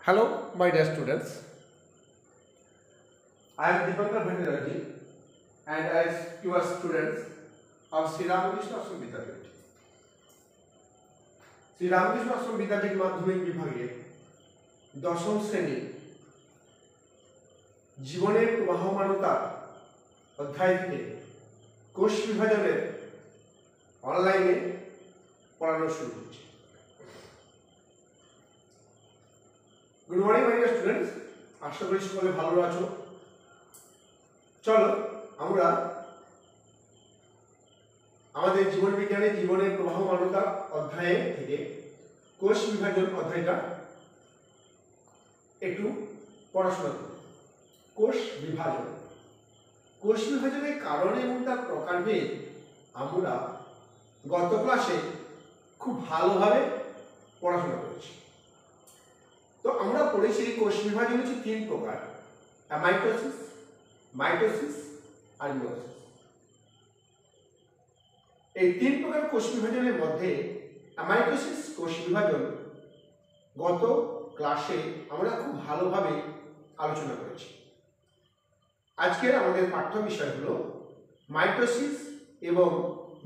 Hello, my dear students. I am Deepankar Bhandiraji, and as your students of Sri Ramakrishna Ashram Vidyapeeth. Sri Ramakrishna Ashram Vidyapeeth মাধ্যমিক বিভাগে দশম শ্রেণী জীবনের প্রবাহমানতা অধ্যায় থেকে কোষ বিভাজনের অনলাইনে পড়ানো শুরু হচ্ছে। Good morning my dear students, আশা করি সকলে ভালো আছো। চলো আমরা আমাদের জীবন বিজ্ঞানে জীবনের প্রবাহমানতা অধ্যায়ে থেকে কোষ বিভাজন অধ্যায়টা একটু পড়াশোনা করি। কোষ বিভাজনের কারণ এবং তার প্রকারভেদ আমরা গত ক্লাসে খুব ভালোভাবে পড়াশোনা করেছি। তো আমরা পড়েছি কোষ বিভাজন হচ্ছে তিন প্রকার: অ্যামাইটোসিস, মাইটোসিস আর মিয়োসিস। এই তিন প্রকার কোষ বিভাজনের মধ্যে অ্যামাইটোসিস কোষ বিভাজন গত ক্লাসে আমরা খুব ভালোভাবে আলোচনা করেছি। আজকের আমাদের পাঠ্য বিষয় হলো মাইটোসিস এবং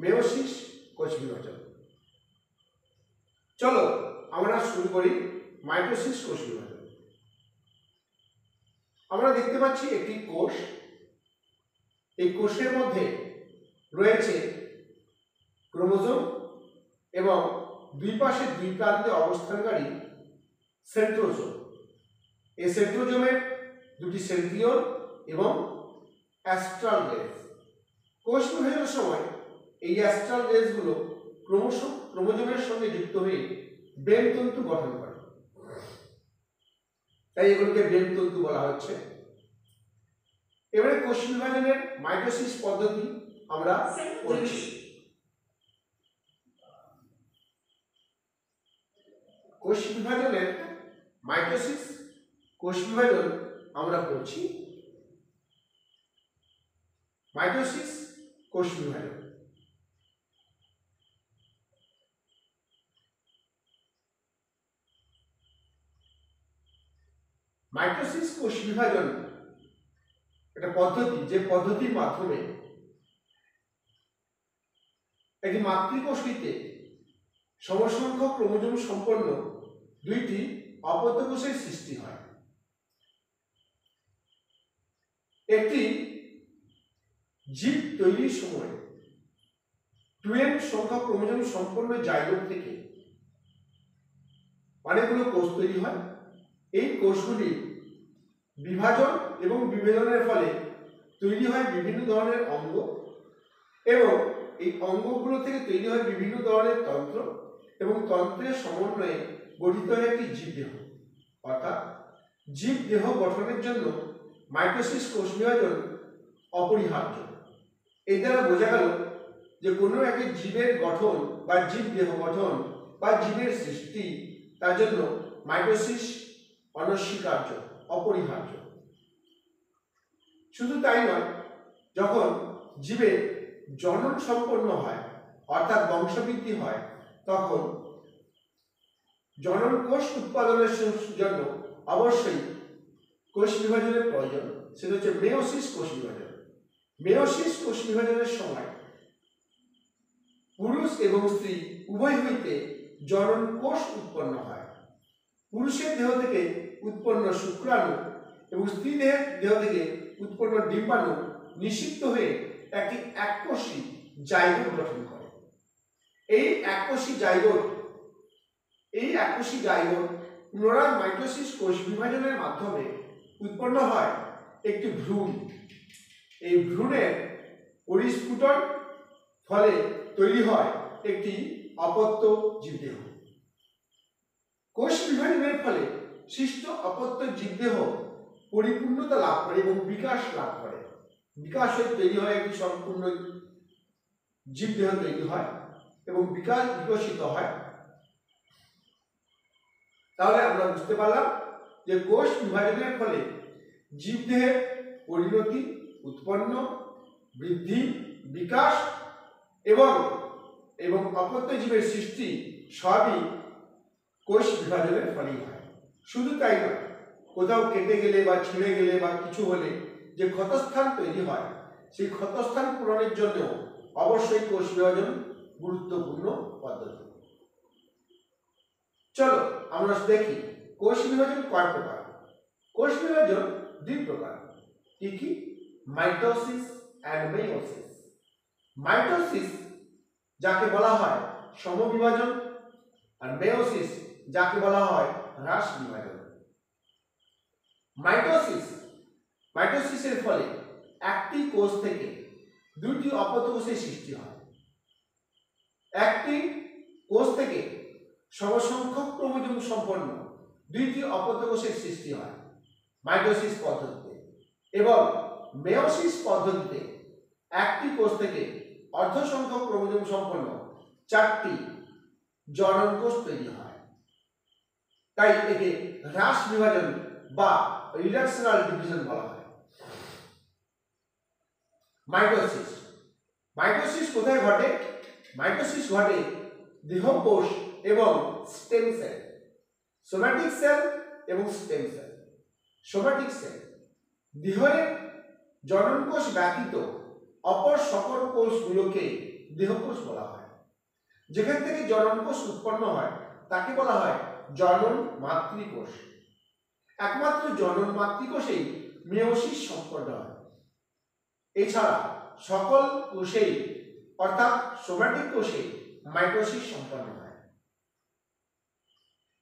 মেয়োসিস কোষ বিভাজন। চলো আমরা শুরু করি মাইটোসিস কোষ বিভাজন। আমরা দেখতে পাচ্ছি একটি কোষ। এই কোষের মধ্যে রয়েছে ক্রোমোজোম এবং দুই পাশে দুই প্রান্তে অবস্থানকারী সেন্ট্রোজোম। এই সেন্ট্রোজোমের দুটি সেন্ট্রিওল এবং অ্যাস্ট্রাল রেজ। কোষ বিভাজনের সময় এই অ্যাস্ট্রাল রেজগুলো ক্রমশ ক্রোমোজোমের সঙ্গে যুক্ত হয়ে ব্রেন তন্তু গঠন করে, তাই এগুলোকে ব্রেন তন্তু বলা হচ্ছে। এবারে কোষ বিভাজনের মাইটোসিস পদ্ধতি আমরা পড়ছি। কোষ বিভাজনের মাইটোসিস কোষ বিভাজন আমরা পড়ছি। মাইটোসিস কোষ বিভাজন। মাইটোসিস কোষ বিভাজন একটা পদ্ধতি, যে পদ্ধতির মাধ্যমে একটি মাতৃকোষটিতে সমসংখ্যক ক্রোমোজোম সম্পন্ন দুইটি অপত্য কোষের সৃষ্টি হয়। একটি জীব তৈরির সময় 2n সংখ্যক ক্রোমোজোম সম্পন্ন জাইগোট থেকে অনেকগুলো কোষ তৈরি হয়। এই কোষগুলি বিভাজন এবং বিভেদনের ফলে তৈরি হয় বিভিন্ন ধরনের অঙ্গ, এবং এই অঙ্গগুলো থেকে তৈরি হয় বিভিন্ন ধরনের তন্ত্র, এবং তন্ত্রের সমন্বয়ে গঠিত হয় একটি জীবদেহ। অর্থাৎ জীবদেহ গঠনের জন্য মাইটোসিস কোষ বিভাজন অপরিহার্য। এই দ্বারা বোঝা গেল যে কোনো একটি জীবের গঠন বা জীবদেহ গঠন বা জীবের সৃষ্টি, তার জন্য মাইটোসিস অনস্বীকার্য, অপরিহার্য। শুধু তাই নয়, যখন জীবের জনন সম্পন্ন হয় অর্থাৎ বংশবৃদ্ধি হয়, তখন জনন কোষ উৎপাদনের জন্য অবশ্যই কোষ বিভাজনের প্রয়োজন। সেটা হচ্ছে মেয়োসিস কোষ বিভাজন। মেয়োসিস কোষ বিভাজনের সময় পুরুষ এবং স্ত্রী উভয় হইতে জনন কোষ উৎপন্ন হয়। পুরুষের দেহ থেকে উৎপন্ন শুক্রাণু এবং স্ত্রী দেহ থেকে উৎপন্ন ডিম্বাণু নিষিক্ত হয়ে একটি এককোষী জাইগোট গঠন করে। এই এককোষী জাইগোট পুনরায় মাইটোসিস কোষ বিভাজনের মাধ্যমে উৎপন্ন হয় একটি ভ্রূণ। এই ভ্রূণের পরিস্ফুটন ফলে তৈরি হয় একটি অপত্য জীবদেহ। কোষ বিভাজনের ফলে সৃষ্ট অপত্য জীবদেহ পরিপূর্ণতা লাভ করে এবং বিকাশ লাভ করে। বিকাশ হয়ে তৈরি হয় একটি সম্পূর্ণ জীবদেহ তৈরি হয় এবং বিকশিত হয়। তাহলে আমরা বুঝতে পারলাম যে কোষ বিভাজনের ফলে জীবদেহের পরিণতি, উৎপন্ন, বৃদ্ধি, বিকাশ এবং অপত্য জীবের সৃষ্টি সবই কোষ বিভাজনের ফলেই হয়। শুধু তাই নয়, কোথাও কেটে গেলে বা ছিঁড়ে গেলে বা কিছু হলে যে ক্ষতস্থান তৈরি হয়, সেই ক্ষতস্থান পূরণের জন্য অবশ্যই কোষ বিভাজন গুরুত্বপূর্ণ পদ্ধতি। চলো আমরা দেখি কোষ বিভাজন কয় প্রকার। কোষ বিভাজন দুই প্রকার। কি কি? Mitosis and মেয়োসিস। মাইটোসিস যাকে বলা হয় সমবিভাজন, আর মেয়োসিস যাকে বলা হয় হ্রাস বিভাজন। মাইটোসিসের ফলে একটি কোষ থেকে দুটি অপত্য কোষের সৃষ্টি হয়। একটি কোষ থেকে সমসংখ্যক ক্রোমোজোম সম্পন্ন দুইটি অপত্য কোষের সৃষ্টি হয় মাইটোসিস পদ্ধতিতে, এবং মেয়োসিস পদ্ধতিতে একটি কোষ থেকে অর্ধ সংখ্যক ক্রোমোজোম সম্পন্ন চারটি জনন কোষ তৈরি হয়। তাই একে হ্রাস বিভাজন বা রিডাকশনাল ডিভিশন বলা হয়। মাইটোসিস কোথায় ঘটে? মাইটোসিস ঘটে দেহকোষ এবং স্টেম সেল, সোম্যাটিক সেল এবং স্টেম সেল। সোম্যাটিক সেল দেহের জনন কোষ ব্যতীত অপর সকল কোষগুলোকে দেহকোষ বলা হয়। যেখান থেকে জনন কোষ উৎপন্ন হয় তাকে বলা হয় জনন মাতৃকোষ। একমাত্র জনন মাতৃকোষেই মেয়োসিস সম্পন্ন হয়। এছাড়া সকল কোষেই অর্থাৎ সোম্যাটিক কোষে মাইটোসিস সম্পন্ন হয়।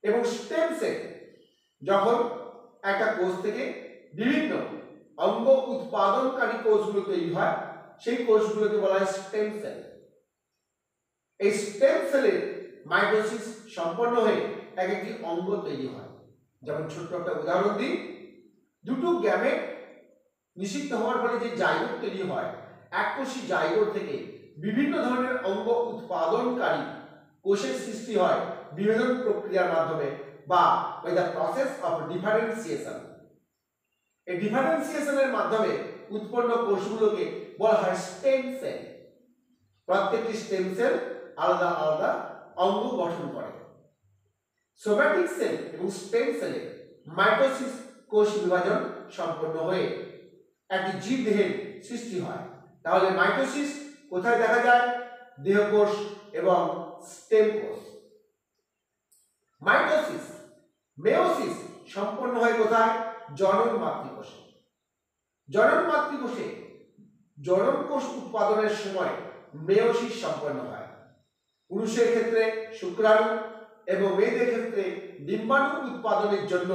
এবং স্টেম সেল যখন একটা কোষ থেকে বিভিন্ন অঙ্গ উৎপাদনকারী কোষগুলো তৈরি হয়, সেই কোষগুলোকে বলা হয় স্টেম সেল। এই স্টেম সেলের মাইটোসিস সম্পন্ন হয়ে এক একটি অঙ্গ তৈরি হয়। যেমন ছোট্ট একটা উদাহরণ দিই, দুটো গ্যামেট নিষিক্ত হওয়ার ফলে যে জাইগোট তৈরি হয়, এককোষী জাইগোট থেকে বিভিন্ন ধরনের অঙ্গ উৎপাদনকারী কোষের সৃষ্টি হয় বিভেদন প্রক্রিয়ার মাধ্যমে বা by the process of differentiation. এই ডিফারেন্সিয়েশনের মাধ্যমে উৎপন্ন কোষগুলোকে বলা হয় স্টেম সেল। প্রত্যেকটি স্টেম সেল আলাদা আলাদা অঙ্গ গঠন করে। সোম্যাটিক সেল এবং স্টেম সেলে মাইটোসিস কোষ বিভাজন সম্পন্ন হয়ে একটি জীবদেহের সৃষ্টি হয়। তাহলে মাইটোসিস কোথায় দেখা যায়? দেহকোষ এবং স্টেম কোষ। মেয়োসিস সম্পন্ন হয় কোথায়? জনন মাতৃকোষে। জনন মাতৃকোষে জনন কোষ উৎপাদনের সময় মেয়োসিস সম্পন্ন হয়। পুরুষের ক্ষেত্রে শুক্রাণু এবং মেয়েদের ক্ষেত্রে ডিম্বাণু উৎপাদনের জন্য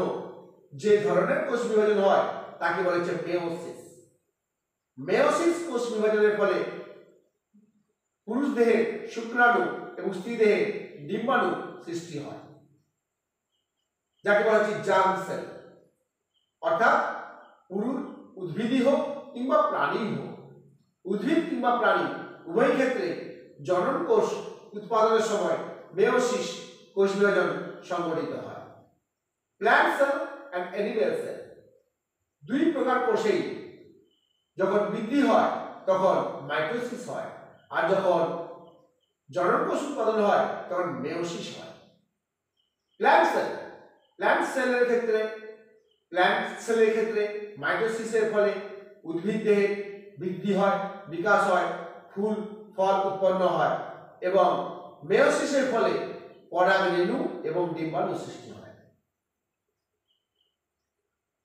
যে ধরনের কোষ বিভাজন হয় তাকে বলা হচ্ছে মেয়োসিস। মেয়োসিস কোষ বিভাজনের ফলে পুরুষ দেহে শুক্রাণু এবং স্ত্রী দেহে ডিম্বাণু সৃষ্টি হয়, যাকে বলা হচ্ছে জার্ম সেল। অর্থাৎ পুরুষ উদ্ভিদই হোক কিংবা প্রাণী হোক, উদ্ভিদ কিংবা প্রাণী উভয় ক্ষেত্রে জনন কোষ উৎপাদনের সময় মেয়োসিস কোষ বিভাজন সংঘটিত হয়। Plant cell and animal cell দুই প্রকার কোষেই যখন বৃদ্ধি হয় তখন মাইটোসিস হয়, আর যখন জনন কোষ উৎপাদন হয় তখন মেয়োসিস হয়। প্ল্যান্ট সেলের ক্ষেত্রে মাইটোসিসের ফলে উদ্ভিদ দেহে বৃদ্ধি হয়, বিকাশ হয়, ফুল ফল উৎপন্ন হয়, এবং মেয়োসিসের ফলে পরাগরেণু এবং ডিম্বাণু সৃষ্টি হয়।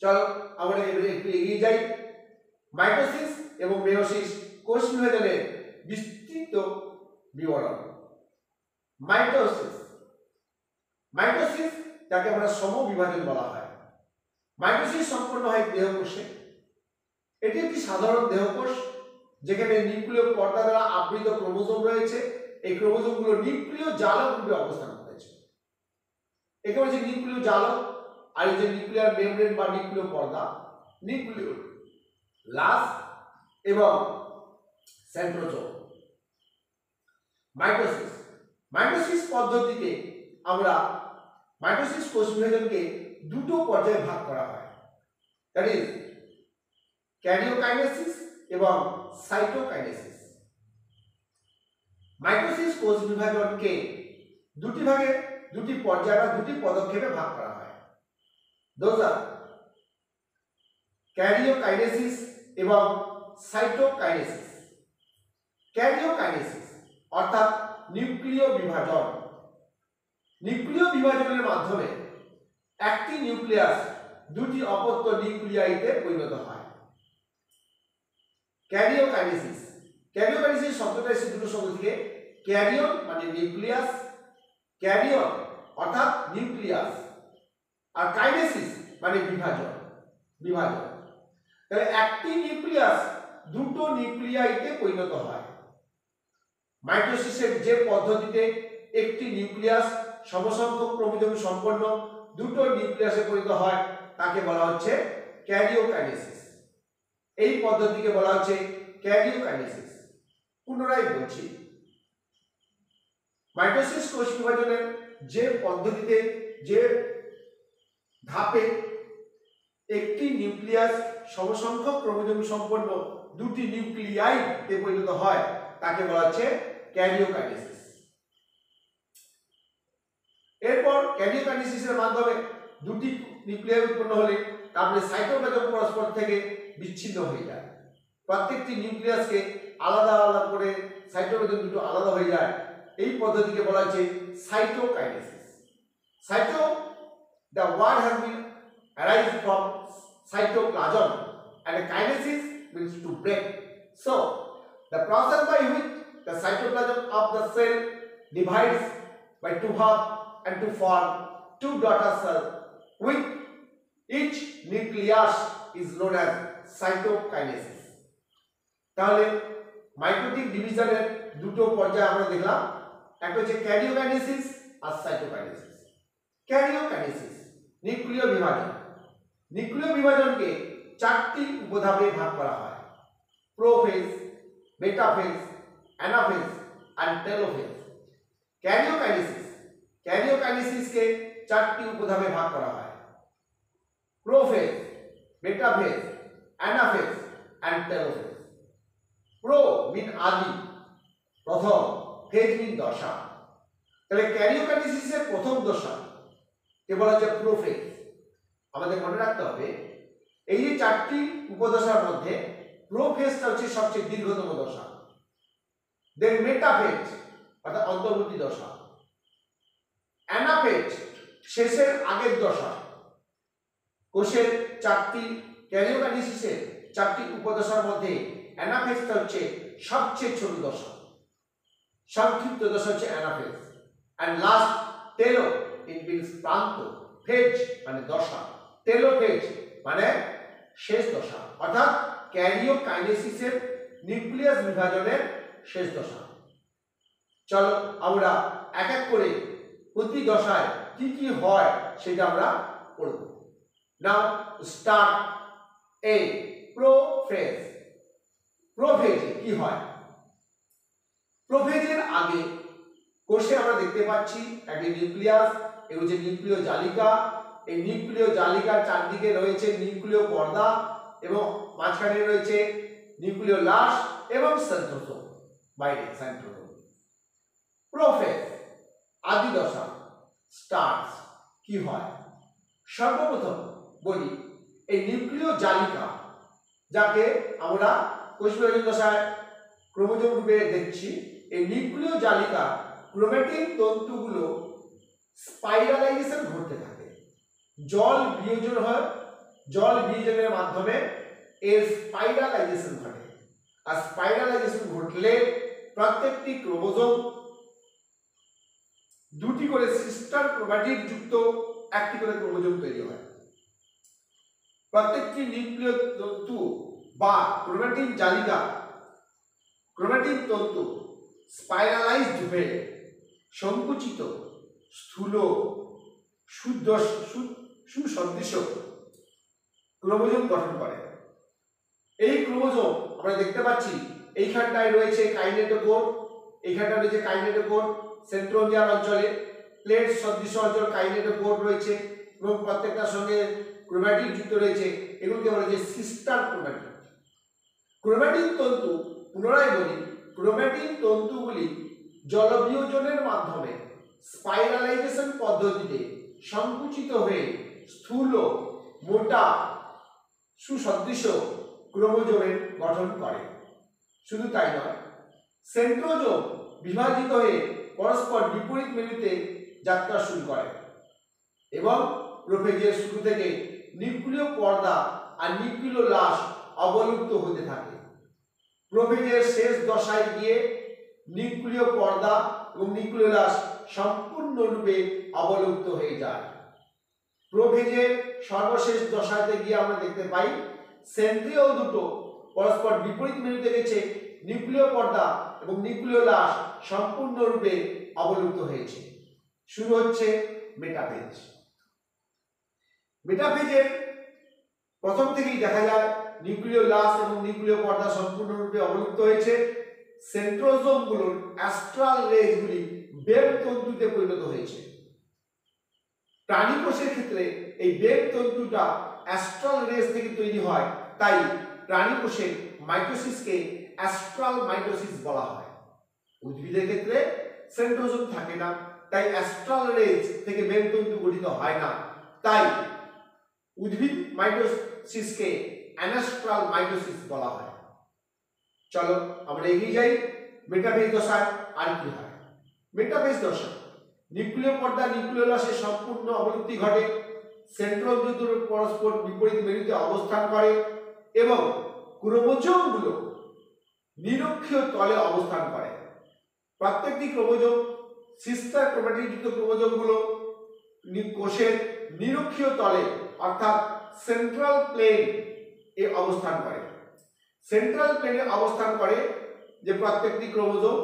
চলো আমরা এবারে একটু এগিয়ে যাই। মাইটোসিস এবং মেয়োসিস কোষ বিভাজনের বিস্তৃত বিবরণ। মাইটোসিস যাকে আমরা সমবিভাজন বলা হয়। মাইটোসিস সম্পন্ন হয় দেহকোষে। এটি একটি সাধারণ দেহকোষ যেখানে নিউক্লিয় পর্দা দ্বারা আবৃত ক্রোমোজোম রয়েছে। এই ক্রোমোজোমগুলো নিউক্লিয় জালক রূপে অবস্থান করেছে। একে বলা হচ্ছে নিউক্লিয় জালক। আর এই যে নিউক্লিয়ার মেমব্রেন বা নিউক্লিয় পর্দা, নিউক্লিওলাস এবং সেন্ট্রোজোম। মাইটোসিস পদ্ধতিতে আমরা মাইটোসিস কোষ বিভাজনকে দুটো পর্যায়ে ভাগ করা হয়, দ্যাট ইজ ক্যারিওকাইনেসিস এবং সাইটোকাইনেসিস। মাইটোসিস কোষ বিভাজনকে দুটি পর্যায়ে বা দুটি পদক্ষেপে ভাগ করা হয়। Those are ক্যারিওকাইনেসিস এবং সাইটোকাইনেসিস। ক্যারিওকাইনেসিস অর্থাৎ নিউক্লিয় বিভাজন। নিউক্লিয় বিভাজনের মাধ্যমে একটি নিউক্লিয়াস দুটি অপত্য নিউক্লিয়াইতে পরিণত হয়। ক্যারিওকাইনেসিস, ক্যারিওকাইনেসিস শব্দটা এসে দুটো শব্দ থেকে, ক্যারিয়ন মানে নিউক্লিয়াস, ক্যারিয়ন অর্থাৎ নিউক্লিয়াস, আর কাইনেসিস মানে বিভাজন, বিভাজন। তাহলে একটি নিউক্লিয়াস দুটো নিউক্লিয়াইতে পরিণত হয়। মাইটোসিসের যে পদ্ধতিতে একটি নিউক্লিয়াস সমসংখ্যক ক্রোমোজোম সম্পন্ন দুটো নিউক্লিয়াসে পরিণত হয় তাকে বলা হচ্ছে ক্যারিওকাইনেসিস। এই পদ্ধতিকে বলা হচ্ছে ক্যারিওকাইনেসিস। পুনরায় বলছি, মাইটোসিস কোষ বিভাজনের যে পদ্ধতিতে, যে ধাপে একটি নিউক্লিয়াস সমসংখ্যক ক্রোমোজোম সম্পন্ন দুটি নিউক্লিয়াইতে পরিণত হয় তাকে বলা হচ্ছে ক্যারিওকাইনেসিস। এরপর ক্যারিওকাইনেসিসের মাধ্যমে দুটি নিউক্লিয়াস উৎপন্ন হলে তারপরে সাইটোপ্লাজম পরস্পর থেকে বিচ্ছিন্ন হয়ে যায়। প্রত্যেকটি নিউক্লিয়াসকে আলাদা আলাদা করে সাইটোপ্লাজম দুটো আলাদা হয়ে যায়। এই পদ্ধতিকে বলা হচ্ছে cytokinesis. Cyto, the word has been arise from cytoplasm and kinesis means to break. So the process by which the cytoplasm of the cell divides by two halves and to form two daughter cells with each nucleus is known as cytokinesis. তাহলে mitotic ডিভিশনের দুটো পর্যায়ে আমরা দেখলাম, একটা হচ্ছে karyokinesis আর cytokinesis. Karyokinesis নিউক্লিয় বিভাজন। নিউক্লিয় বিভাজনকে চারটি উপধাপে ভাগ করা হয়: prophase, metaphase, anaphase and telophase. Karyokinesis, ক্যারিওকাইনেসিসকে চারটি উপধাপে ভাগ করা হয়: prophase, metaphase, anaphase and telophase. Pro mean আদি, প্রথম, ফেজ মিন দশা। তাহলে ক্যারিওকাইনেসিসের প্রথম দশা কে বলা হচ্ছে প্রোফেজ। আমাদের মনে রাখতে হবে এই যে চারটি উপদশার মধ্যে প্রোফেজটা হচ্ছে সবচেয়ে দীর্ঘতম দশা। দেন মেটাফেজ অর্থাৎ অন্তর্বর্তী দশা, অ্যানাফেজ শেষের আগের দশা। কোষের চারটি ক্যারিওকাইনেসিসের চারটি উপদশার মধ্যে অ্যানাফেজটা হচ্ছে সবচেয়ে ছোট দশা, সংক্ষিপ্ত দশা হচ্ছে anaphase. And last telo, it means প্রান্ত, ফেজ মানে দশা, টেলোফেজ মানে শেষ দশা, অর্থাৎ ক্যারিওকাইনেসিসের নিউক্লিয়াস বিভাজনের শেষ দশা। চলো আমরা এক এক করে প্রতি দশায় কি কি হয় সেটা আমরা পড়ব। নাও স্টার্ট এ, প্রোফেজ। প্রোফেজে কি হয়? প্রোফেজের আগে কোষে আমরা দেখতে পাচ্ছি একটি নিউক্লিয়াস, এই হচ্ছে নিউক্লিয় জালিকা। এই নিউক্লিয় জালিকার চারদিকে রয়েছে নিউক্লিয় পর্দা এবং মাঝখানে রয়েছে নিউক্লিয় লাশ এবং সেন্ট্রোসোম, বাইরে সেন্ট্রোসোম। প্রোফেজ আদি দশা, স্টার্টস কি হয়? সর্বপ্রথম বলি এই নিউক্লিয় জালিকা, যাকে আমরা কোষ বিভাজন দশায় ক্রোমোজোম রূপে দেখছি, এই নিউক্লিয় জালিকা ক্রোম্যাটিন তন্তুগুলো স্পাইরালাইজেশন ঘটতে থাকে। জল বিয়োজন হয়, জল বিয়োজনের মাধ্যমে এর স্পাইরালাইজেশন ঘটে। আর স্পাইরালাইজেশন ঘটলে প্রত্যেকটি ক্রোমোজোম দুটি করে সিস্টার ক্রোমাটিড যুক্ত একটি করে ক্রোমোজোম তৈরি হয়। প্রত্যেকটি নিউক্লিয় তন্তু বা ক্রোমাটিন জালিকা, ক্রোমাটিন তন্তু স্পাইরালাইজড হয়ে সংকুচিত, স্থূল, সুসদৃশ ক্রোমোজোম গঠন করে। এই ক্রোমোজোম আমরা দেখতে পাচ্ছি এইখানটায় রয়েছে কাইনেটোকোর, এইখানটায় রয়েছে কাইনেটোকোর, সেন্ট্রোমিয়ার অঞ্চলে প্লেট সদৃশ অঞ্চল কাইনেটোকোর রয়েছে এবং প্রত্যেকটার সঙ্গে ক্রোমাটিড যুক্ত রয়েছে। এগুলোকে বলা হচ্ছে সিস্টার ক্রোমাটিড। ক্রোমাটিন তন্তু, পুনরায় বলি, ক্রোমাটিন তন্তুগুলি জলবিয়োজনের মাধ্যমে স্পাইরালাইজেশন পদ্ধতিতে সংকুচিত হয়ে স্থূল মোটা সুসদৃশ ক্রোমোজোমের গঠন করে। শুধু তাই নয়, সেন্ট্রোজোম বিভাজিত হয়ে পরস্পর বিপরীত মেরুতে যাত্রা শুরু করে এবং প্রোফেজের শুরু থেকে নিউক্লিয় পর্দা আর নিউক্লিওলাস অবলুপ্ত হতে থাকে। প্রোফেজের শেষ দশায় গিয়ে নিউক্লিয় পর্দা এবং নিউক্লিওলাস সম্পূর্ণরূপে অবলুপ্ত হয়ে যায়। প্রোফেজের সর্বশেষ দশাতে গিয়ে আমরা দেখতে পাই সেন্ট্রিওল দুটো পরস্পর বিপরীত মেরুতে গেছে, নিউক্লিয় পর্দা এবং নিউক্লিওলাস সম্পূর্ণরূপে অবলুপ্ত হয়েছে। শুরু হচ্ছে মেটাফেজ। মেটাফেজের প্রথম থেকেই দেখা যায় নিউক্লিওলাস এবং নিউক্লিয় পর্দা সম্পূর্ণরূপে অবলুপ্ত হয়েছে। সেন্ট্রোজোমগুলোর অ্যাস্ট্রাল রেজগুলি বেব তন্তুতে পরিণত হয়েছে। প্রাণী কোষের ক্ষেত্রে এই বেব তন্তুটা অ্যাস্ট্রাল রেজ থেকে তৈরি হয়, তাই প্রাণী কোষের মাইটোসিসকে অ্যাস্ট্রাল মাইটোসিস বলা হয়। উদ্ভিদের ক্ষেত্রে সেন্ট্রোজোম থাকে না, তাই অ্যাস্ট্রাল রেজ থেকে বেব তন্তু গঠিত হয় না, তাই উদ্ভিদ মাইটোসিসকে অ্যানাস্ট্রাল মাইটোসিস বলা হয়। চলো আমরা এগিয়ে যাই। মেটাফেজ দশায় আর কি হয়? মেটাফেজ দশা নিউক্লিয় পর্দা নিউক্লিওলাসের সম্পূর্ণ অবলুপ্তি ঘটে, সেন্ট্রোজোম দুটো পরস্পর বিপরীত মেরুতে অবস্থান করে এবং ক্রোমোজোমগুলো নিরক্ষীয় তলে অবস্থান করে। প্রত্যেকটি ক্রোমোজোম সিস্টার ক্রোমাটিনযুক্ত ক্রোমোজোমগুলো কোষের নিরক্ষীয় তলে অর্থাৎ সেন্ট্রাল প্লেন এ অবস্থান করে। সেন্ট্রাল প্লেনে অবস্থান করে যে প্রত্যেকটি ক্রোমোজোম,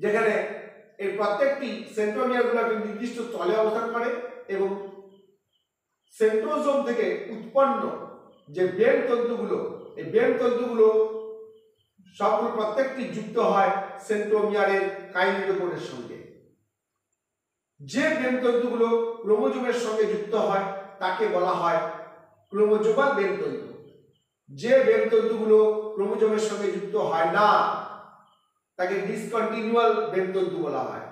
যেখানে এই প্রত্যেকটি সেন্ট্রোমিয়ারগুলো একটা নির্দিষ্ট তলে অবস্থান করে এবং সেন্ট্রোজোম থেকে উৎপন্ন যে বেব তন্তুগুলো, এই বেব তন্তুগুলো সবগুলো প্রত্যেকটি যুক্ত হয় সেন্ট্রোমিয়ারের কাইনেটোকোরের সঙ্গে। যে বেব তন্তুগুলো ক্রোমোজোমের সঙ্গে যুক্ত হয় তাকে বলা হয় ক্রোমোজোমাল বেব তন্তু। যে বেব তন্তুগুলো ক্রোমোজোমের সঙ্গে যুক্ত হয় না তাকে ডিসকন্টিনিউয়াল বেব তন্তু বলা হয়।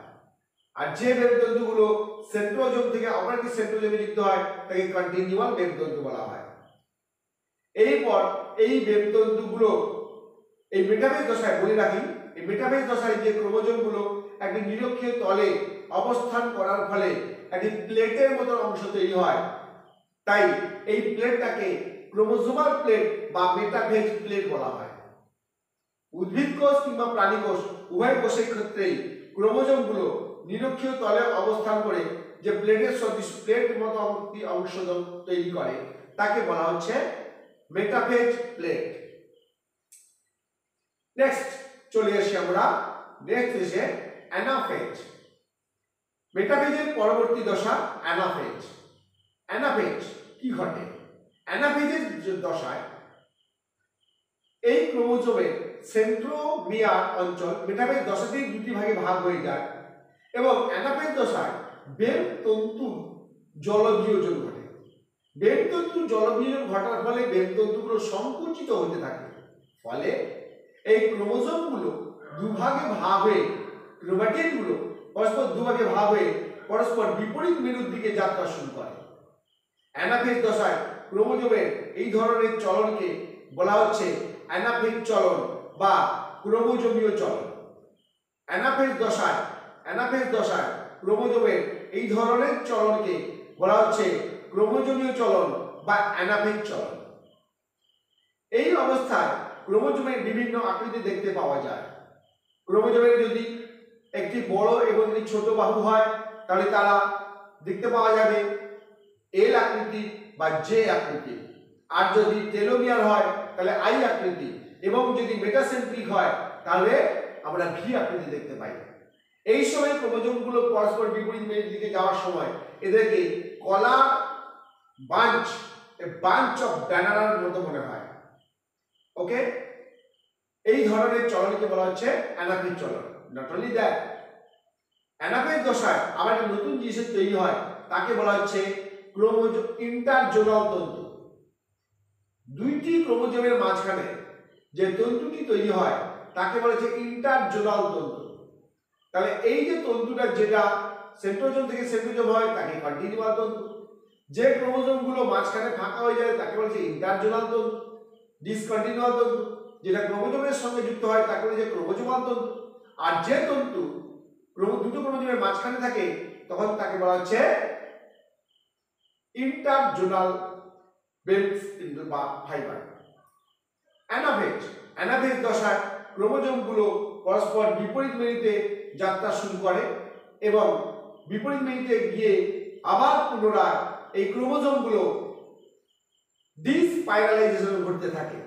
আর যে বেব তন্তুগুলো সেন্ট্রোজোম থেকে আবার একটি সেন্ট্রোজোমে যুক্ত হয় তাকে কন্টিনিউয়াল বেব তন্তু বলা হয়। এরপর এই বেব তন্তুগুলো এই মেটাফেজ দশায়, বলে রাখি, এই মেটাফেজ দশায় যে ক্রোমোজোমগুলো একটি নিরক্ষীয় তলে অবস্থান করার ফলে একটি প্লেটের মতো অংশ তৈরি হয়, তাই এই প্লেটটাকে ক্রোমোজোমাল প্লেট বা মেটাফেজ প্লেট বলা হয়। উদ্ভিদ কোষ কিংবা প্রাণী কোষ উভয় কোষের ক্ষেত্রেই ক্রোমোজোমগুলো নিরক্ষীয় তলে অবস্থান করে যে প্লেটের সদৃশ প্লেট মতো অংশ তৈরি করে তাকে বলা হচ্ছে মেটাফেজ প্লেট। নেক্সট চলে আসি আমরা, নেক্সট এসে অ্যানাফেজ। মেটাফেজের পরবর্তী দশা অ্যানাফেজ। অ্যানাফেজ কি ঘটে? অ্যানাফেজের দশায় এই ক্রোমোজোমের সেন্ট্রোমিয়ার অঞ্চল মেটাফেজ দশাতেই দুটি ভাগে ভাগ হয়ে যায় এবং অ্যানাফেজ দশায় বেব তন্তুর জলবিয়োজন ঘটে। বেব তন্তুর জলবিয়োজন ঘটার ফলে বেব তন্তুগুলো সংকুচিত হতে থাকে, ফলে এই ক্রোমোজোমগুলো দুভাগে ভাগ হয়ে, ক্রোমাটিনগুলো পরস্পর দুভাগে ভাগ হয়ে পরস্পর বিপরীত মেরুর দিকে যাত্রা শুরু করে। অ্যানাফেজ দশায় ক্রোমোজোমের এই ধরনের চলনকে বলা হচ্ছে অ্যানাফেজ চলন বা ক্রোমোজোমীয় চলন। অ্যানাফেজ দশায় ক্রোমোজোমের এই ধরনের চলনকে বলা হচ্ছে ক্রোমোজোমীয় চলন বা অ্যানাফেজ চলন। এই অবস্থায় ক্রোমোজোমের বিভিন্ন আকৃতি দেখতে পাওয়া যায়। ক্রোমোজোমের যদি একটি বড় এবং একটি ছোট বাহু হয় তাহলে তারা দেখতে পাওয়া যাবে এল আকৃতি বা জে আকৃতি, আর যদি টেলোমিয়ার হয় তাহলে আই আকৃতি, এবং যদি মেটাসেন্ট্রিক হয় তাহলে আমরা ভি আকৃতি দেখতে পাই। এই সময় ক্রোমোজোমগুলো পরস্পর বিপরীত মেরুর দিকে যাওয়ার সময় এদেরকে কলার বাঞ্চ অফ ব্যানানার মতো মনে হয়। ওকে, এই ধরনের চলনকে বলা হচ্ছে অ্যানাফেজ চলন। নট অনলি দ্যাট, অ্যানাফেজ দশায় আবার একটা নতুন জিনিসের তৈরি হয়, তাকে বলা হচ্ছে ক্রোমোজোম ইন্টারজোনাল তন্তু। দুইটি ক্রোমোজোমের মাঝখানে যে তন্তুটি তৈরি হয় তাকে বলা হচ্ছে ইন্টারজোনাল তন্তু। তাহলে এই যে তন্তুটা যেটা সেন্ট্রোজোম থেকে সেন্ট্রোজোম হয় তাকে কন্টিনিউয়াল তন্তু, যে ক্রোমোজোমগুলো মাঝখানে ফাঁকা হয়ে যায় তাকে বলছে ইন্টারজোনাল তন্তু। ডিসকন্টিনিউয়াল তন্তু যেটা ক্রোমোজোমের সঙ্গে যুক্ত হয় তাকে বলে যে ক্রোমোজোমাল তন্তু। আর যে তন্তু দুটো ক্রোমোজোমের মাঝখানে থাকে তখন তাকে বলা হচ্ছে ইন্টারজোনাল বেলস বা ফাইবার। অ্যানাফেজ দশায় ক্রোমোজোমগুলো পরস্পর বিপরীত মেরুতে যাত্রা শুরু করে এবং বিপরীত মেরুতে গিয়ে আবার পুনরায় এই ক্রোমোজোমগুলো ডিস্পাইরালাইজেশন ঘটতে থাকে।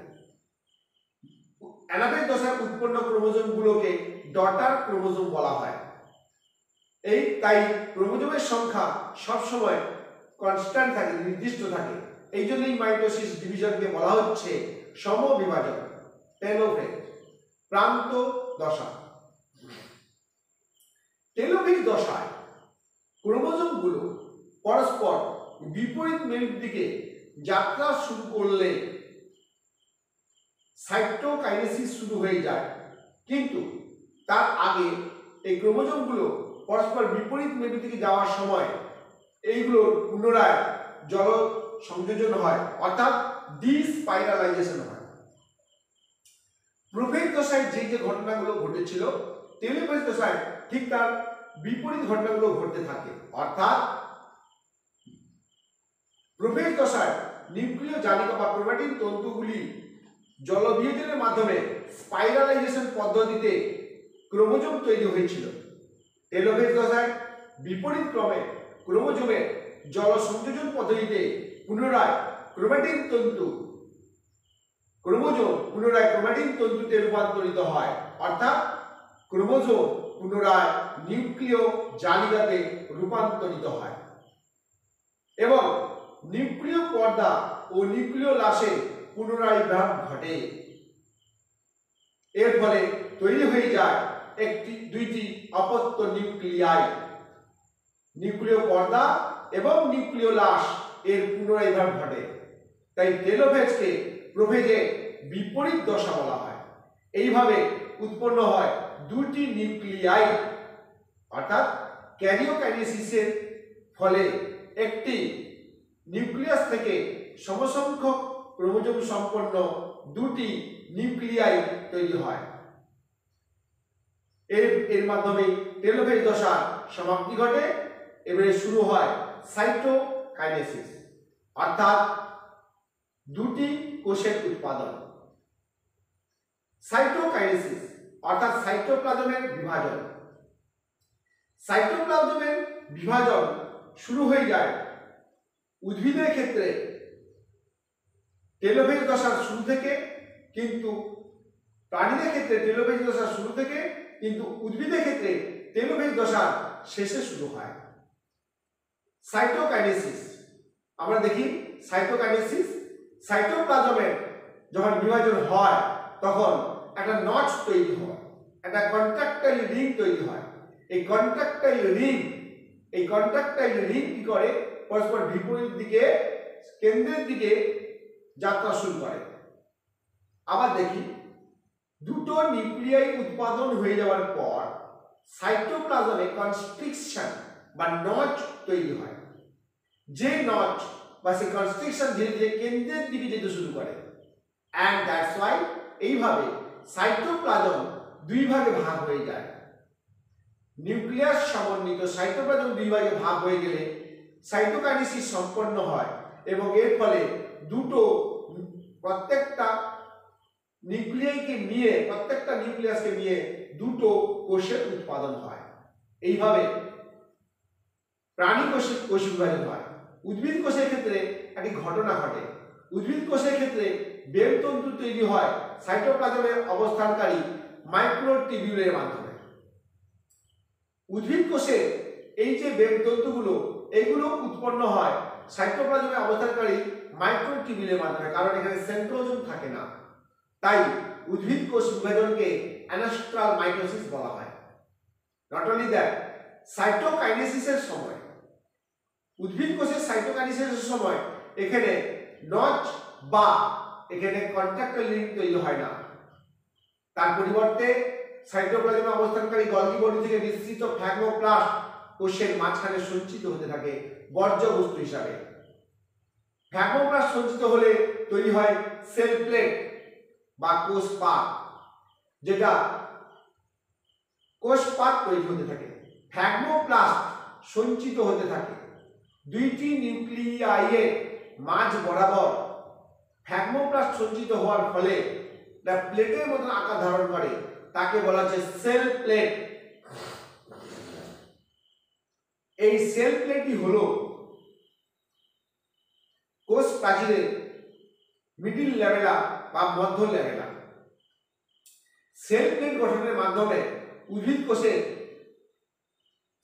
অ্যানাফেজ দশায় উৎপন্ন ক্রোমোজোমগুলোকে ডটার ক্রোমোজোম বলা হয়। তাই ক্রোমোজোমের সংখ্যা সবসময় কনস্ট্যান্ট থাকে, নির্দিষ্ট থাকে। এই জন্যই মাইটোসিস ডিভিশনকে বলা হচ্ছে সমবিভাজন, টেলোফেজ। প্রান্ত দশা। টেলোফেজ দশায় ক্রোমোজোমগুলো পরস্পর বিপরীত মেরুর দিকে যাত্রা শুরু করলে সাইটোকাইনেসিস শুরু হয়ে যায়, কিন্তু তার আগে এই ক্রোমোজোমগুলো পরস্পর বিপরীত মেরু দিকে যাওয়ার সময় এইগুলোর পুনরায় জল সংযোজন হয়, অর্থাৎ ডিস্পাইরালাইজেশন হয়। প্রোফেজ দশায় যে যে ঘটনাগুলো ঘটেছিল টেলোফেজ দশায় ঠিক তার বিপরীত ঘটনাগুলো ঘটতে থাকে। অর্থাৎ প্রোফেজ দশায় নিউক্লিয় জালিকা বা ক্রোমাটিন তন্তুগুলি জলবিয়োজনের মাধ্যমে স্পাইরালাইজেশন পদ্ধতিতে ক্রোমোজোম তৈরি হয়েছিল। টেলোফেজ দশায় বিপরীত ক্রমে ক্রোমোজোমের জল সংযোজন পদ্ধতিতে পুনরায় ক্রোমাটিন তন্তুতে রূপান্তরিত হয়, অর্থাৎ ক্রোমোজোম পুনরায় নিউক্লিয় জালিকাতে রূপান্তরিত হয় এবং নিউক্লিয় পর্দা ও নিউক্লিয় লাশে পুনরায় বিভাগ ঘটে। এর ফলে তৈরি হয়ে যায় দুইটি অপত্য নিউক্লিয়াই, নিউক্লিয় পর্দা এবং নিউক্লিয় লাশ এর পুনরায় বিভাগ ঘটে। তাই টেলোফেজকে প্রোফেজের বিপরীত দশা বলা হয়। এইভাবে উৎপন্ন হয় দুটি নিউক্লিয়াই, অর্থাৎ ক্যারিওকাইনেসিসের ফলে একটি নিউক্লিয়াস থেকে সমসংখ্যক ক্রোমোজোম সম্পন্ন দুটি নিউক্লিয়াই তৈরি হয়। এর মাধ্যমে টেলোফেজ দশার সমাপ্তি ঘটে। এবারে শুরু হয় সাইটোকাইনেসিস, অর্থাৎ দুটি কোষের উৎপাদন। সাইটোকাইনেসিস অর্থাৎ সাইটোপ্লাজমের বিভাজন। সাইটোপ্লাজমের বিভাজন শুরু হয়ে যায় উদ্ভিদের ক্ষেত্রে টেলোফেজ দশার শুরু থেকে, কিন্তু প্রাণীদের ক্ষেত্রে টেলোফেজ দশার শুরু থেকে, কিন্তু উদ্ভিদের ক্ষেত্রে টেলোফেজ দশার শেষে শুরু হয়। সাইটোকাইনেসিস আমরা দেখি। সাইটোকাইনেসিস সাইটোপ্লাজমের যখন বিভাজন হয় তখন একটা নচ তৈরি হয়, একটা কন্ট্রাক্টাইল রিং তৈরি হয়। এই কন্ট্রাক্টাইল রিং কি করে পরস্পর বিপরীত দিকে কেন্দ্রের দিকে যাত্রা শুরু করে। আবার দেখি, দুটো নিউক্লিয়াই উৎপাদন হয়ে যাওয়ার পর সাইটোপ্লাজমে কনস্ট্রিকশন বা নচ তৈরি হয়। যে নচ বা সেই কনস্ট্রিকশন ধীরে ধীরে কেন্দ্রের দিকে যেতে শুরু করে। অ্যান্ড দ্যাটস ওয়াই এইভাবে সাইটোপ্লাজম দুই ভাগে ভাগ হয়ে যায়। নিউক্লিয়াস সমন্বিত সাইটোপ্লাজম দুই ভাগে ভাগ হয়ে গেলে সাইটোকাইনেসিস সম্পন্ন হয় এবং এর ফলে প্রত্যেকটা নিউক্লিয়াসকে নিয়ে দুটো কোষের উৎপাদন হয়। এইভাবে প্রাণী কোষ বিভাজন হয়। উদ্ভিদ কোষের ক্ষেত্রে একটি ঘটনা ঘটে। উদ্ভিদ কোষের ক্ষেত্রে বেল তন্তু তৈরি হয় সাইটোপ্লাজমে অবস্থানকারী মাইক্রোটিবিউলের মাধ্যমে। উদ্ভিদ কোষে এই যে বেল তন্তুগুলো এগুলো উৎপন্ন হয় সাইটোপ্লাজমে অবস্থানকারী মাইক্রোটিবিউলের মাধ্যমে, কারণ এখানে সেন্ট্রোজোম থাকে না। তাই উদ্ভিদ কোষ বিভাজনকে অ্যানাস্ট্রাল মাইটোসিস বলা হয়। নট অনলি দ্যাট, সাইটোকাইনেসিসের সময় উদ্ভিদ কোষের সাইটোকাইনেসিসের সময় এখানে নচ বা এখানে কন্ট্রাক্টাইল রিং তৈরি হয় না। তার পরিবর্তে সাইটোপ্লাজমে অবস্থানকারী গলগি বডি থেকে নিঃসৃত ফ্যাগোপ্লাস্ট কোষের মাঝখানে সঞ্চিত হতে থাকে বর্জ্য বস্তু হিসাবে। ফ্র্যাগমোপ্লাস্ট সঞ্চিত হলে তৈরি হয় সেল প্লেট বা কোষপাত, যেটা কোষপাত তৈরি হতে থাকে। ফ্র্যাগমোপ্লাস্ট সঞ্চিত হতে থাকে দুইটি নিউক্লিয়াইয়ের মাঝ বরাবর। ফ্র্যাগমোপ্লাস্ট সঞ্চিত হওয়ার ফলে এটা প্লেটের মতন আকার ধারণ করে, তাকে বলা হচ্ছে সেল প্লেট। এই সেল প্লেটই হলো কোষ প্রাচীরের মিডিল লেভেলা বা মধ্য লেভেলা। সেল প্লেট গঠনের মাধ্যমে উদ্ভিদ কোষে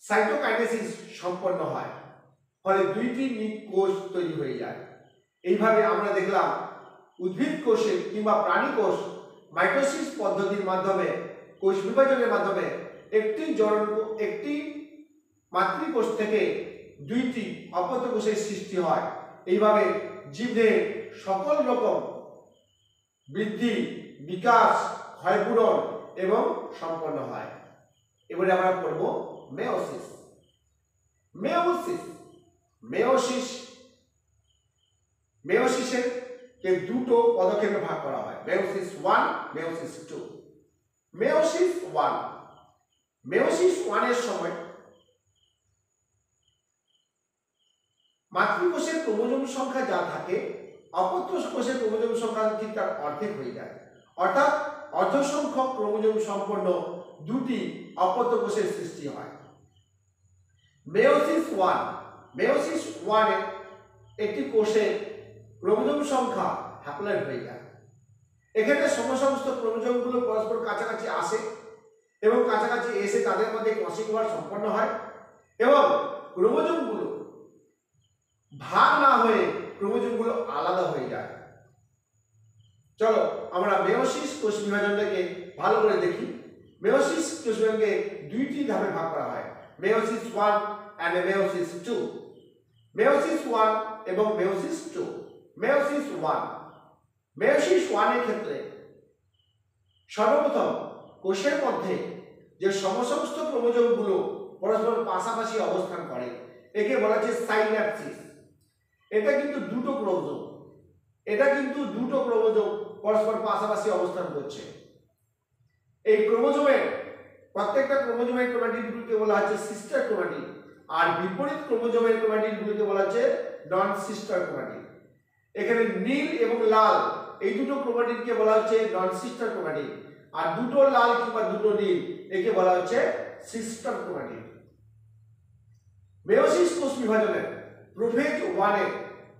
সাইটোকাইনেসিস সম্পন্ন হয়, ফলে দুইটি কোষ তৈরি হয়ে যায়। এইভাবে আমরা দেখলাম উদ্ভিদ কোষে কিংবা প্রাণী কোষ মাইটোসিস পদ্ধতির মাধ্যমে, কোষ বিভাজনের মাধ্যমে একটি মাতৃকোষ থেকে দুইটি অপত্য কোষের সৃষ্টি হয়। এইভাবে জীবদেহের সকল রকম বৃদ্ধি, বিকাশ, ক্ষয়পূরণ এবং সম্পন্ন হয়। এবারে আমরা পড়ব মেয়োসিস। মেয়োসিসের কে দুটো পদক্ষেপে ভাগ করা হয়, মেয়োসিস 1, মেয়োসিস 2। মেয়োসিস 1 এর সময় মাতৃকোষের ক্রোমোজোম সংখ্যা যা থাকে, অপত্য কোষের ক্রোমোজোম সংখ্যা ঠিক তার অর্ধেক হয়ে যায়, অর্থাৎ অর্ধ সংখ্যক ক্রোমোজোম সম্পন্ন দুটি অপত্য কোষের সৃষ্টি হয়। মেয়োসিস 1 এ একটি কোষের ক্রোমোজোম সংখ্যা হ্যাপ্লয়েড হয়ে যায়। এখানে সমস্ত ক্রোমোজোমগুলো পরস্পর কাছাকাছি আসে এবং কাছাকাছি এসে তাদের মধ্যে ক্রসিং ওভার সম্পন্ন হয় এবং ক্রোমোজোমগুলো ভাগ না হয়ে ক্রোমোজোমগুলো আলাদা হয়ে যায়। চলো আমরা মেয়োসিস কোষ বিভাজনটাকে ভালো করে দেখি। মেয়োসিস কোষ বিভাজনকে দুইটি ধাপে ভাগ করা হয়, মেয়োসিস 1 and মেয়োসিস 2। মেয়োসিস 1 এবং মেয়োসিস 2। মেয়োসিস 1 এর ক্ষেত্রে সর্বপ্রথম কোষের মধ্যে যে সমস্ত ক্রোমোজোমগুলো পরস্পর পাশাপাশি অবস্থান করে, একে বলা হচ্ছে সাইন্যাপসিস। এটা কিন্তু দুটো ক্রোমোজোম পরস্পর পাশাপাশি অবস্থান করছে। এই ক্রোমোজোমের প্রত্যেকটা ক্রোমোজোমের ক্রোমাটিডগুলোকে বলা হচ্ছে সিস্টার ক্রোমাটিড, আর বিপরীত ক্রোমোজোমের ক্রোমাটিডগুলোকে বলা হচ্ছে নন সিস্টার ক্রোমাটিড। এখানে নীল এবং লাল এই দুটো ক্রোমাটিডকে বলা হচ্ছে নন সিস্টার ক্রোমাটিড, আর দুটো লাল কিংবা দুটো নীল একে বলা হচ্ছে সিস্টার ক্রোমাটিড। মেয়োসিস কোষ বিভাজনের প্রোফেজ 1 এর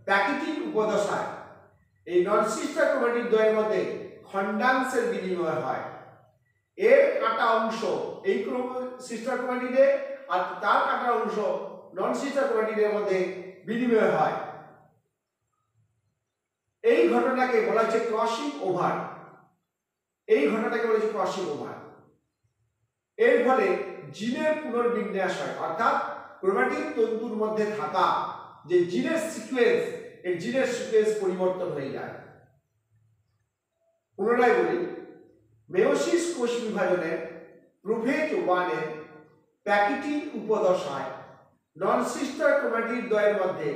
প্যাকেটিং উপদশায় এই নন সিস্টার ক্রোমাটিড দ্বয়ের মধ্যে খণ্ডাংশের বিনিময় হয়। এর কাটা অংশ এই সিস্টার ক্রোমাটিডে আর তার কাটা অংশ নন সিস্টার ক্রোমাটিডের মধ্যে বিনিময় হয়। এই ঘটনাকে বলা হচ্ছে ক্রসিং ওভার। এর ফলে জিনের পুনর্বিন্যাস হয়, অর্থাৎ ক্রোমাটিড তন্তুর মধ্যে থাকা যে জিনের সিকোয়েন্স, এই জিনের সিকোয়েন্স পরিবর্তন হয়ে যায়। পুনরায় বলি, মেয়োসিস কোষ বিভাজনের প্রোফেজ 1 এর প্যাকেটিং উপদশায় নন সিস্টার ক্রোমাটিড দ্বয়ের মধ্যে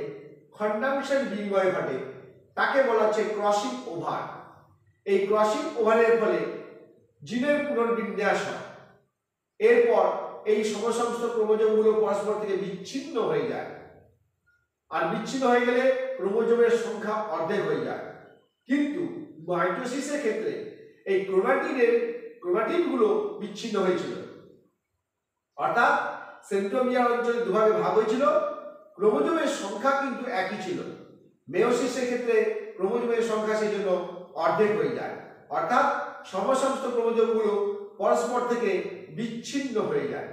খণ্ডাংশের বিনিময় ঘটে, তাকে বলা হচ্ছে ক্রসিং ওভার। এই ক্রসিং ওভারের ফলে জিনের পুনর্বিন্যাস হয়। এরপর এই সমস্ত ক্রোমোজোমগুলো পরস্পর থেকে বিচ্ছিন্ন হয়ে যায়, আর বিচ্ছিন্ন হয়ে গেলে ক্রোমোজোমের সংখ্যা অর্ধেক হয়ে যায়। কিন্তু মাইটোসিসের ক্ষেত্রে এই ক্রোমাটিডগুলো বিচ্ছিন্ন হয়েছিল, অর্থাৎ সেন্ট্রোমিয়ার অঞ্চলে দুভাগে ভাগ হয়েছিল, ক্রোমোজোমের সংখ্যা কিন্তু একই ছিল। মেয়োসিসের ক্ষেত্রে ক্রোমোজোমের সংখ্যা সেই জন্য অর্ধেক হয়ে যায়, অর্থাৎ সমস্ত ক্রোমোজোমগুলো পরস্পর থেকে বিচ্ছিন্ন হয়ে যায়।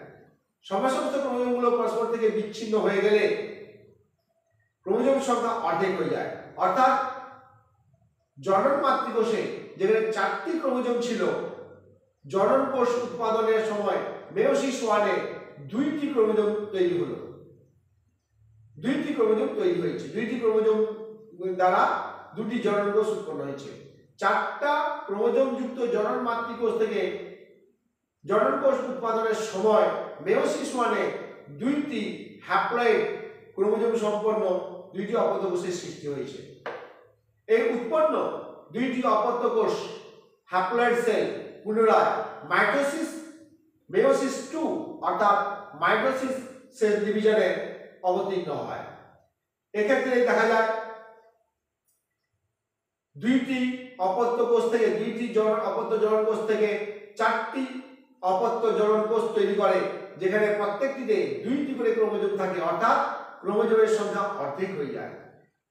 সমস্ত ক্রোমোজোমগুলো পরস্পর থেকে বিচ্ছিন্ন হয়ে গেলে ক্রোমোজোম সংখ্যা অর্ধেক হয়ে যায়, অর্থাৎ জনন মাতৃকোষে যেখানে 4টি ক্রোমোজোম ছিল, জনন কোষ উৎপাদনের সময় মেয়োসিস 1 এ 2টি ক্রোমোজোম তৈরি হলো। 2টি ক্রোমোজোম তৈরি হয়েছে, 2টি ক্রোমোজোম দ্বারা 2টি জনন কোষ উৎপন্ন হয়েছে। 4টা ক্রোমোজোম যুক্ত জনন মাতৃকোষ থেকে জনন কোষ উৎপাদনের সময় মেয়োসিস 1 এ 2টি হ্যাপ্লয়েড ক্রোমোজোম সম্পন্ন দুইটি অপত্য কোষের সৃষ্টি হয়েছে। এই উৎপন্ন দুইটি অপত্য কোষ হ্যাপ্লয়েড সেল পুনরায় মাইটোসিস মেয়োসিস 2 অর্থাৎ মাইটোসিস সেল ডিভিশনে অবতীর্ণ হয়। এক্ষেত্রে দেখা যায় দুইটি অপত্য কোষ থেকে দুইটি অপত্য জনন কোষ থেকে 4টি অপত্য জনন কোষ তৈরি করে, যেখানে প্রত্যেকটিতে 2টি করে ক্রোমোজোম থাকে, অর্থাৎ ক্রোমোজোমের সংখ্যা অর্ধেক হয়ে যায়।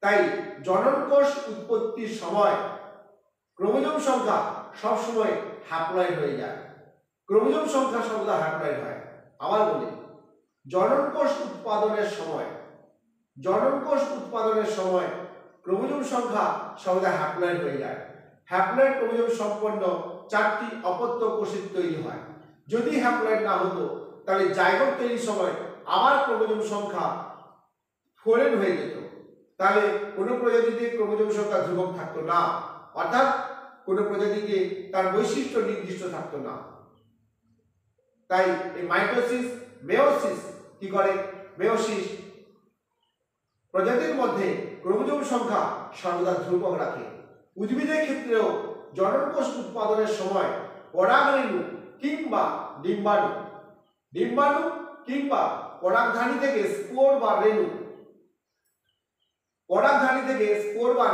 তাই জনন কোষ উৎপত্তির সময় ক্রোমোজোম সংখ্যা সব সময় হ্যাপ্লয়েড হয়ে যায়। ক্রোমোজোম সংখ্যা সর্বদা হ্যাপ্লয়েড হয়। আবার বলি, জনন কোষ উৎপাদনের সময় ক্রোমোজোম সংখ্যা সর্বদা হ্যাপ্লয়েড হয়ে যায়। হ্যাপ্লয়েড ক্রোমোজোম সম্পন্ন 4টি অপত্য কোষের তৈরি হয়। যদি হ্যাপ্লয়েড না হতো তাহলে জাইগোট তৈরির সময় আবার ক্রোমোজোম সংখ্যা ফোরেন হয়ে যেত। তাহলে কোনো প্রজাতিতে ক্রোমোজোম সংখ্যা ধ্রুবক থাকতো না, অর্থাৎ কোনো প্রজাতিতে তার বৈশিষ্ট্য নির্দিষ্ট থাকতো না। তাই এই মাইটোসিস মেয়োসিস কি করে? মেয়োসিস প্রজাতির মধ্যে ক্রোমোজোম সংখ্যা সর্বদা ধ্রুবক রাখে। উদ্ভিদের ক্ষেত্রেও জনন কোষ উৎপাদনের সময় পরাগরেণু কিংবা ডিম্বাণু কিংবা পরাগধানী থেকে স্পোর বা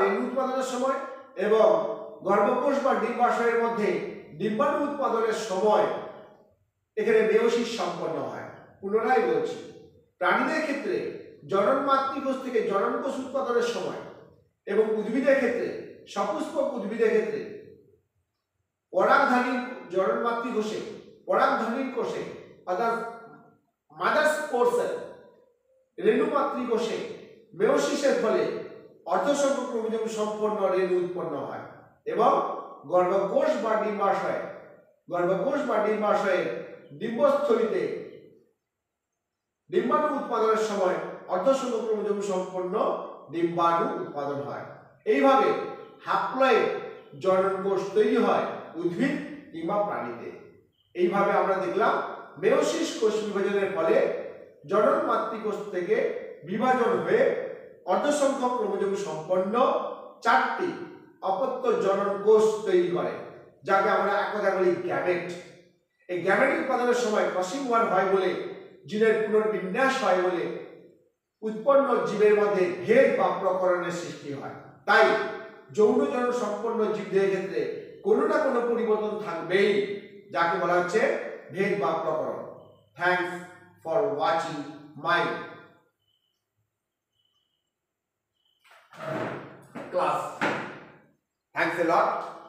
রেণু উৎপাদনের সময় এবং গর্ভকোষ বা ডিম্বাশয়ের মধ্যে ডিম্বাণু উৎপাদনের সময় এখানে মেয়োসিস সম্পন্ন হয়। পুনরায় বলছি, প্রাণীদের ক্ষেত্রে জনন মাতৃকোষ থেকে জনন কোষ উৎপাদনের সময় এবং উদ্ভিদের ক্ষেত্রে সপুষ্পক উদ্ভিদের ক্ষেত্রে পরাগধানীর কোষে অর্থাৎ মাদার স্পোর সেল রেণু মাতৃকোষে মেয়োসিসের ফলে অর্ধসংখ্যক ক্রোমোজোম সম্পন্ন রেণু উৎপন্ন হয় এবং গর্ভকোষ বা ডিম্বাশয়ের ডিম্বস্থলীতে ডিম্বাণু উৎপাদনের সময় অর্ধসংখ্যক ক্রোমোজোম সম্পন্ন ডিম্বাণু উৎপাদন হয়। এইভাবে হ্যাপ্লয়েড জনন কোষ তৈরি হয় উদ্ভিদ কিংবা প্রাণীতে। এইভাবে আমরা দেখলাম মেয়োসিস কোষ বিভাজনের ফলে জনন মাতৃকোষ থেকে বিভাজন হয়ে অর্ধসংখ্যক ক্রোমোজোম সম্পন্ন 4টি অপত্য জনন কোষ তৈরি করে, যাকে আমরা এক কথা বলি গ্যামেট। এই গ্যামেট উৎপাদনের সময় ক্রসিং ওয়ান হয় বলে, জিনের পুনর্বিন্যাস হয় বলে উৎপন্ন জীবের মধ্যে ভেদ বা প্রকরণের সৃষ্টি হয়। তাই যৌন জনন সম্পন্ন জীবদের ক্ষেত্রে কোনো না কোনো পরিবর্তন থাকবেই, যাকে বলা হচ্ছে ভেদ বা প্রকরণ। Thanks for watching my class. Thanks a lot.